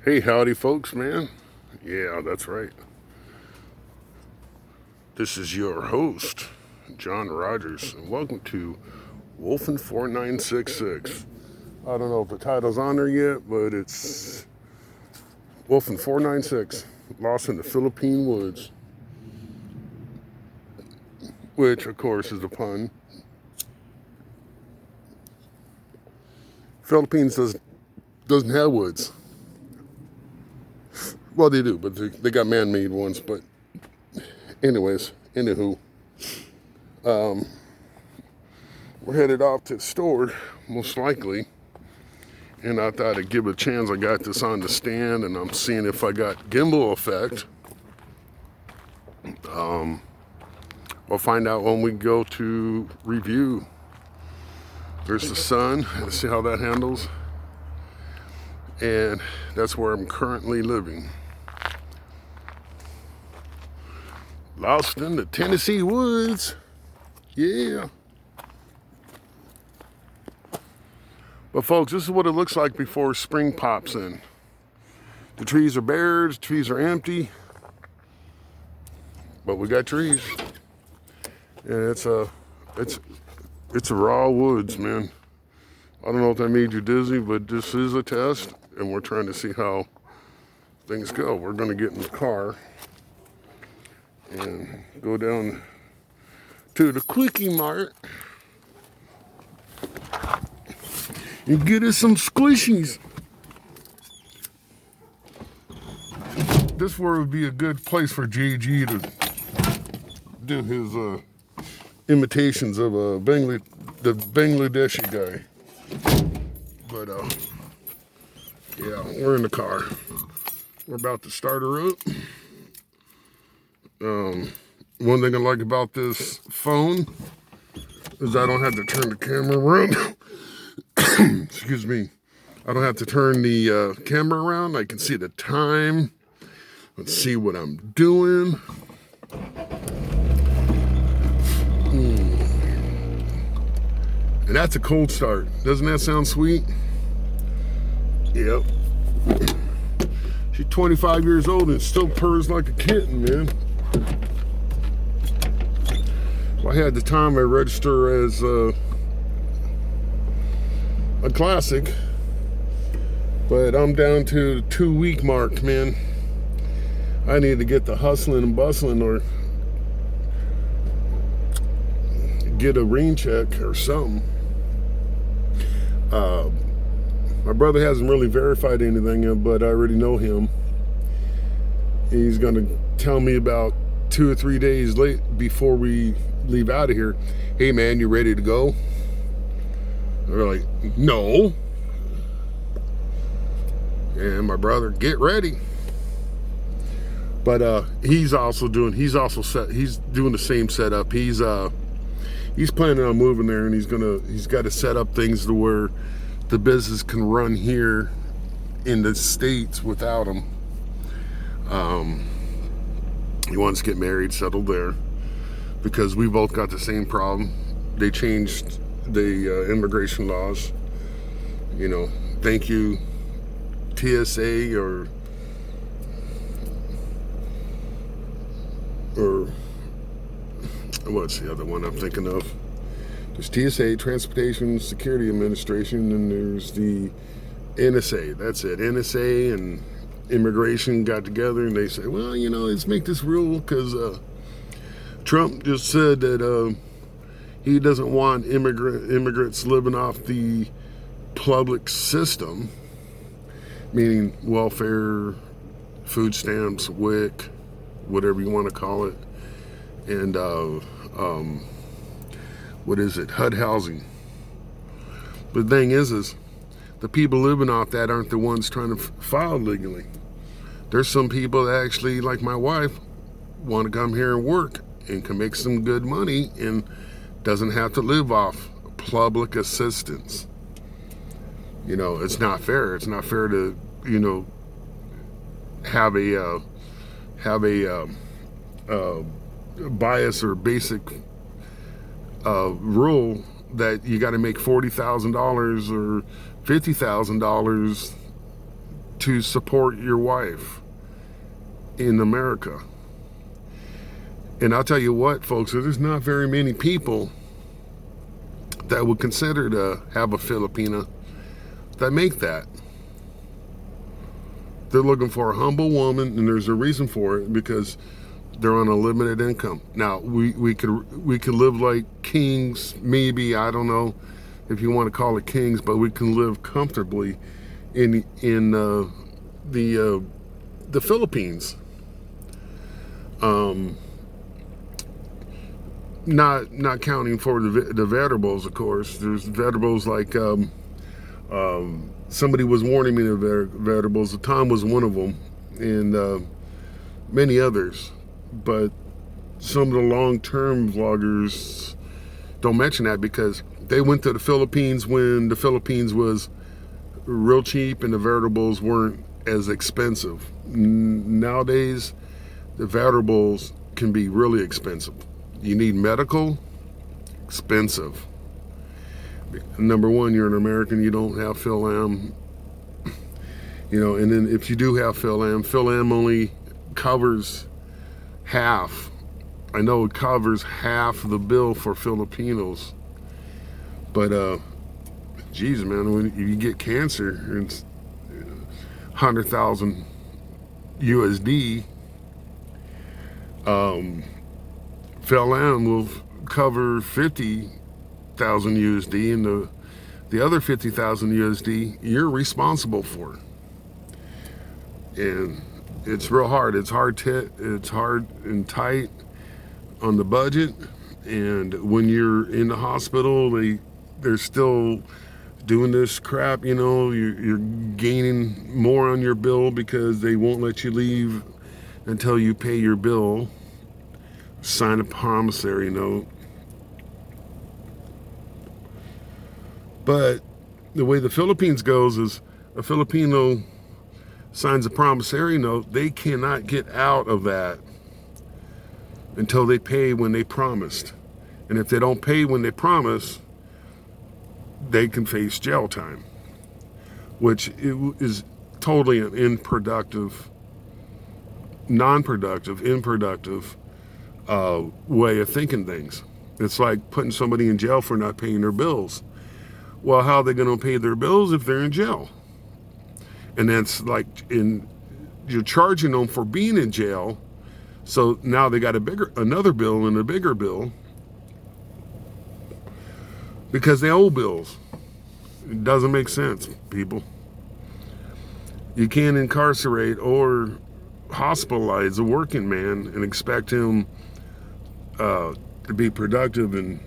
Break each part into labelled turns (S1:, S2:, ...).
S1: Hey, howdy, folks, man. Yeah, that's right. This is your host, John Rogers, and welcome to Wolfen 4966. I don't know if the title's on there yet, but it's Wolfen 496, Lost in the Philippine Woods, which, of course, is a pun. Philippines doesn't have woods. Well, they do, but they got man-made ones. But anyways, anywho, we're headed off to the store, most likely. And I thought I'd give it a chance. I got this on the stand, and I'm seeing if I got gimbal effect. We'll find out when we go to review. There's the sun. Let's see how that handles. And that's where I'm currently living. Lost in the Tennessee woods. Yeah. But folks, this is what it looks like before spring pops in. The trees are bare, the trees are empty. But we got trees. And it's a raw woods, man. I don't know if that made you dizzy, but this is a test, and we're trying to see how things go. We're gonna get in the car and go down to the Quickie Mart and get us some squishies. This where would be a good place for JG to do his imitations of the Bangladeshi guy. But yeah, we're in the car. We're about to start her up. One thing I like about this phone is I don't have to turn the camera around. Excuse me. I don't have to turn the camera around. I can see the time. Let's see what I'm doing. And that's a cold start. Doesn't that sound sweet? Yep. She's 25 years old and still purrs like a kitten, man. Well, I had the time I register as a classic, but I'm down to the 2-week mark, man. I need to get the hustling and bustling or get a rain check or something. My brother hasn't really verified anything yet, but I already know him. He's gonna tell me about 2 or 3 days late before we leave out of here. Hey man, you ready to go? They're like, no. And my brother, get ready. But he's doing the same setup. He's planning on moving there, and he's got to set up things to where the business can run here in the States without him. He wants to get married, settled there, because we both got the same problem. They changed the immigration laws. You know, thank you, TSA or what's the other one I'm thinking of? There's TSA, Transportation Security Administration, and there's the NSA. That's it. NSA and immigration got together and they said, well, you know, let's make this rule because Trump just said that he doesn't want immigrants living off the public system, meaning welfare, food stamps, WIC, whatever you want to call it, and what is it, HUD housing. But the thing is the people living off that aren't the ones trying to file legally. There's some people that actually, like my wife, want to come here and work and can make some good money and doesn't have to live off public assistance. You know, it's not fair. It's not fair to, you know, have a bias or basic rule that you got to make $40,000 or $50,000 to support your wife in America. And I'll tell you what, folks, there's not very many people that would consider to have a Filipina that make that. They're looking for a humble woman, and there's a reason for it, because they're on a limited income. Now, we could live like kings, maybe, I don't know if you want to call it kings, but we can live comfortably in the Philippines. Not counting for the vegetables, of course. There's vegetables like somebody was warning me of vegetables. Tom was one of them, and many others. But some of the long-term vloggers don't mention that, because they went to the Philippines when the Philippines was real cheap and the vegetables weren't as expensive. Nowadays, the vegetables can be really expensive. You need medical, expensive. Number one, you're an American, you don't have Phil-Am. And then if you do have Phil-Am only covers half. I know it covers half the bill for Filipinos. But, geez, man, when you get cancer, it's 100,000 USD. Phil-Am will cover 50,000 USD, and the other 50,000 USD you're responsible for. And it's real hard. It's hard and tight on the budget. And when you're in the hospital, they're still doing this crap. You're gaining more on your bill because they won't let you leave until you pay your bill. Sign a promissory note. But the way the Philippines goes is, a Filipino signs a promissory note, they cannot get out of that until they pay when they promised. And if they don't pay when they promise, they can face jail time, which is totally an improductive way of thinking things. It's like putting somebody in jail for not paying their bills. Well, how are they going to pay their bills if they're in jail? And that's like, you're charging them for being in jail, so now they got another bill and a bigger bill because they owe bills. It doesn't make sense, people. You can't incarcerate or hospitalize a working man and expect him to be productive and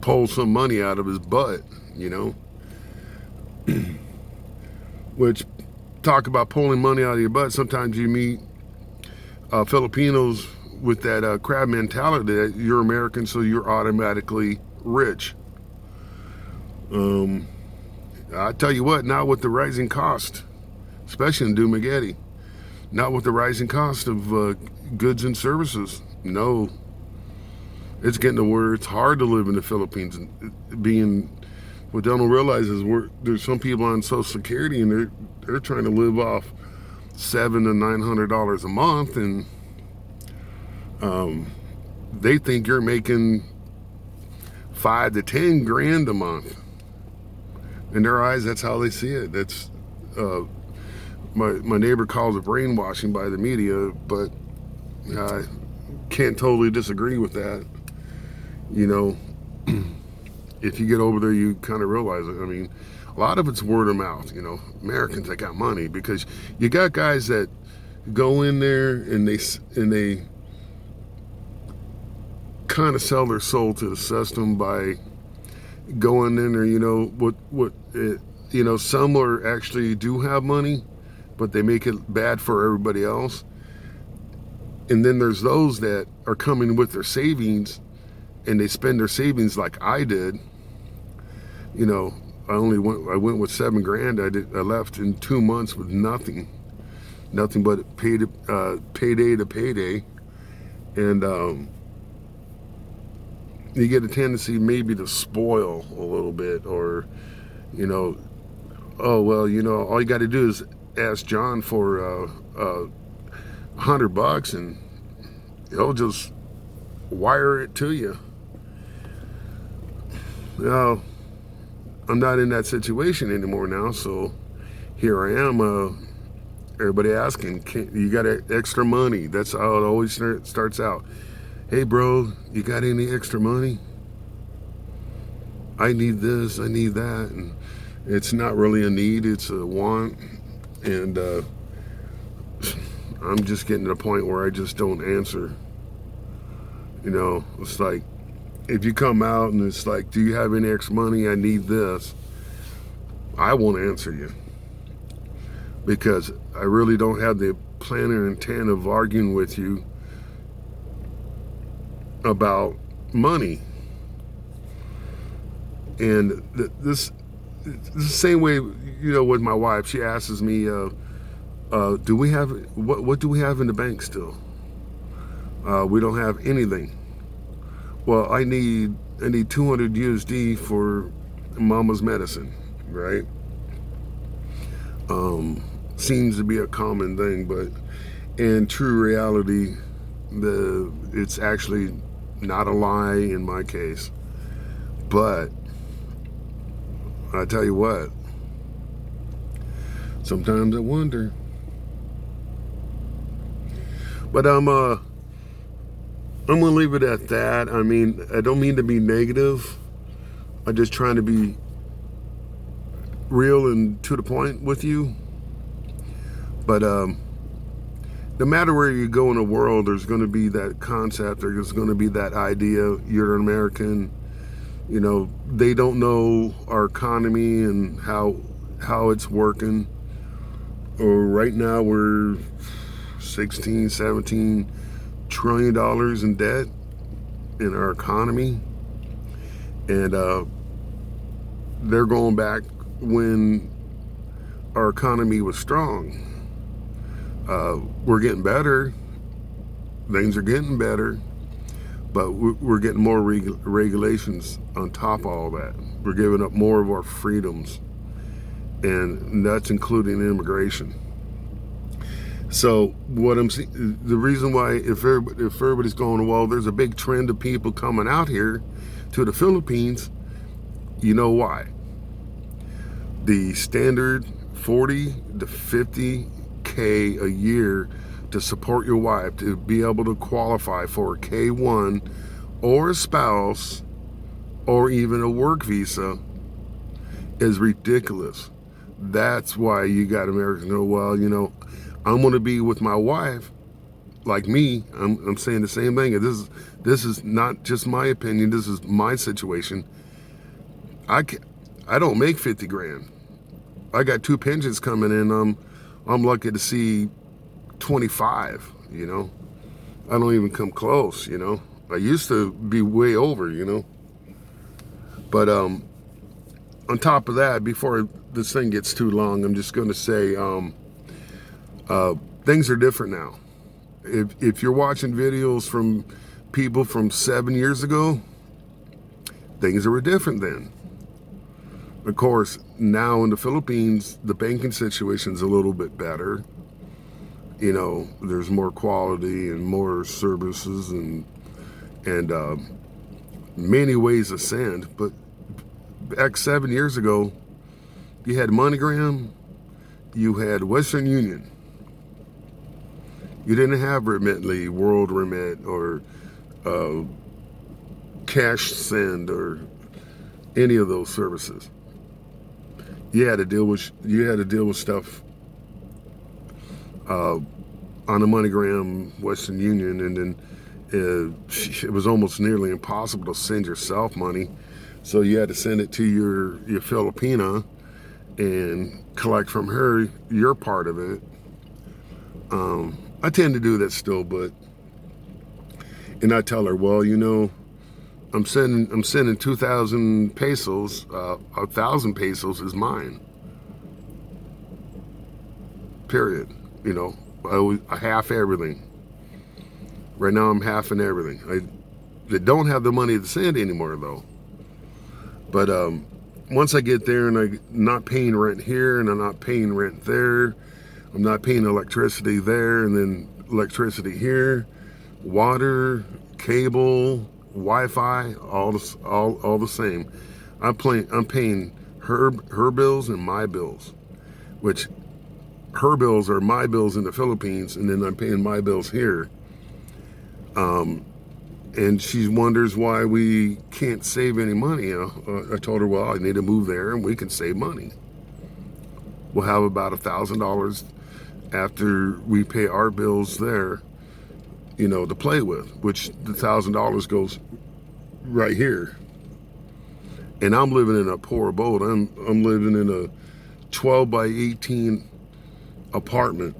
S1: pull some money out of his butt, Which, talk about pulling money out of your butt. Sometimes you meet Filipinos with that crab mentality that you're American, so you're automatically rich. I tell you what, not with the rising cost, especially in Dumaguete. Not with the rising cost of goods and services. No. It's getting to where it's hard to live in the Philippines. What they don't realize is there's some people on Social Security, and they're trying to live off $700 to $900 a month, and they think you're making $5 to $10 grand a month. In their eyes, that's how they see it. That's my neighbor calls it brainwashing by the media, but I can't totally disagree with that. If you get over there, you kind of realize it. I mean, a lot of it's word of mouth. Americans that got money, because you got guys that go in there and they kind of sell their soul to the system by going in there. Some are actually do have money, but they make it bad for everybody else. And then there's those that are coming with their savings, and they spend their savings like I did. I went with $7 grand. I left in 2 months with nothing but payday to payday, and you get a tendency maybe to spoil a little bit, or oh well, all you got to do is ask John for $100 and he'll just wire it to you. Well, I'm not in that situation anymore now, so here I am. Everybody asking, you got extra money? That's how it always starts out. Hey, bro, you got any extra money? I need this, I need that. And it's not really a need, it's a want. And I'm just getting to the point where I just don't answer. It's like, if you come out and it's like, do you have any extra money? I need this. I won't answer you. Because I really don't have the plan or intent of arguing with you about money. And this is the same way, with my wife. She asks me, do we have, what do we have in the bank still? We don't have anything. Well, I need 200 USD for mama's medicine, right? Seems to be a common thing, but in true reality, it's actually not a lie in my case. But I tell you what, sometimes I wonder. But I'm gonna leave it at that. I mean, I don't mean to be negative. I'm just trying to be real and to the point with you. But no matter where you go in the world, there's going to be that concept. There's going to be that idea. You're an American. They don't know our economy and how it's working. Or right now we're 16, 17 trillion dollars in debt in our economy, and they're going back when our economy was strong. We're getting better. Things are getting better, but we're getting more regulations on top of all that. We're giving up more of our freedoms, and that's including immigration. So what I'm seeing, the reason why, if everybody's going, well, there's a big trend of people coming out here to the Philippines, you know why? The standard 40 to 50K a year to support your wife, to be able to qualify for a K1 or a spouse or even a work visa is ridiculous. That's why you got Americans go, well, I'm going to be with my wife. Like me, I'm saying the same thing. This is not just my opinion. This is my situation. I don't make 50 grand. I got 2 pensions coming in. I'm lucky to see 25. I don't even come close. I used to be way over. But on top of that, before this thing gets too long, I'm just going to say things are different now. If you're watching videos from people from 7 years ago, things were different then. Of course, now in the Philippines, the banking situation's a little bit better. There's more quality and more services and many ways to send. But back 7 years ago, you had MoneyGram, you had Western Union. You didn't have Remitly, World Remit, or Cash Send, or any of those services. You had to deal with stuff on the MoneyGram, Western Union, and then it was almost nearly impossible to send yourself money. So you had to send it to your Filipina and collect from her your part of it. I tend to do that still, and I tell her, well, I'm sending 2,000 pesos. 1,000 pesos is mine. Period. I half everything. Right now I'm halving everything. They don't have the money to send anymore though. But once I get there and I'm not paying rent here and I'm not paying rent there, I'm not paying electricity there and then electricity here, water, cable, Wi-Fi, all the same. I'm paying her bills and my bills, which her bills are my bills in the Philippines, and then I'm paying my bills here. And she wonders why we can't save any money. I told her, well, I need to move there and we can save money. We'll have about $1,000 after we pay our bills there, to play with, which the $1,000 goes right here. And I'm living in a poor abode. I'm living in a 12 by 18 apartment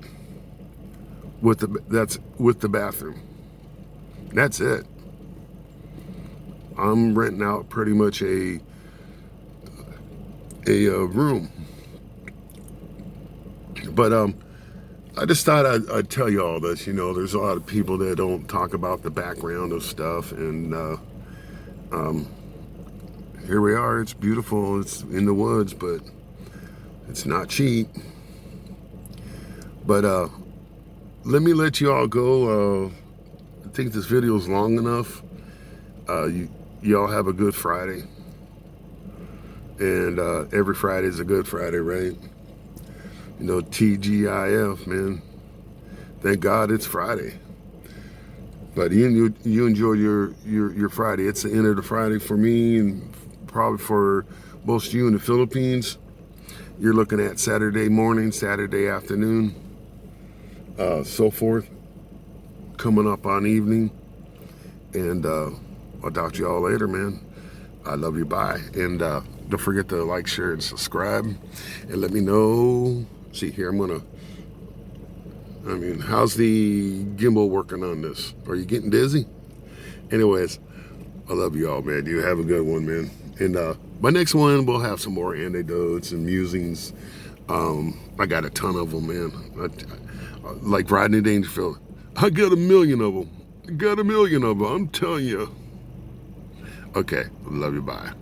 S1: that's with the bathroom. That's it. I'm renting out pretty much a room. But I just thought I'd tell you all this. There's a lot of people that don't talk about the background of stuff, and here we are. It's beautiful. It's in the woods, but it's not cheap. But let me let you all go. I think this video is long enough. Y'all have a good Friday. And every Friday is a good Friday, right? TGIF, man. Thank God it's Friday. But you enjoy your Friday. It's the end of the Friday for me, and probably for most of you in the Philippines. You're looking at Saturday morning, Saturday afternoon, so forth, coming up on evening. And I'll talk to y'all later, man. I love you. Bye. And don't forget to like, share, and subscribe. And let me know. See here, how's the gimbal working on this? Are you getting dizzy? Anyways, I love you all, man. You have a good one, man. And my next one, we'll have some more anecdotes and musings. I got a ton of them, man. Like Rodney Dangerfield. I got 1 million of them. I'm telling you. Okay, love you, bye.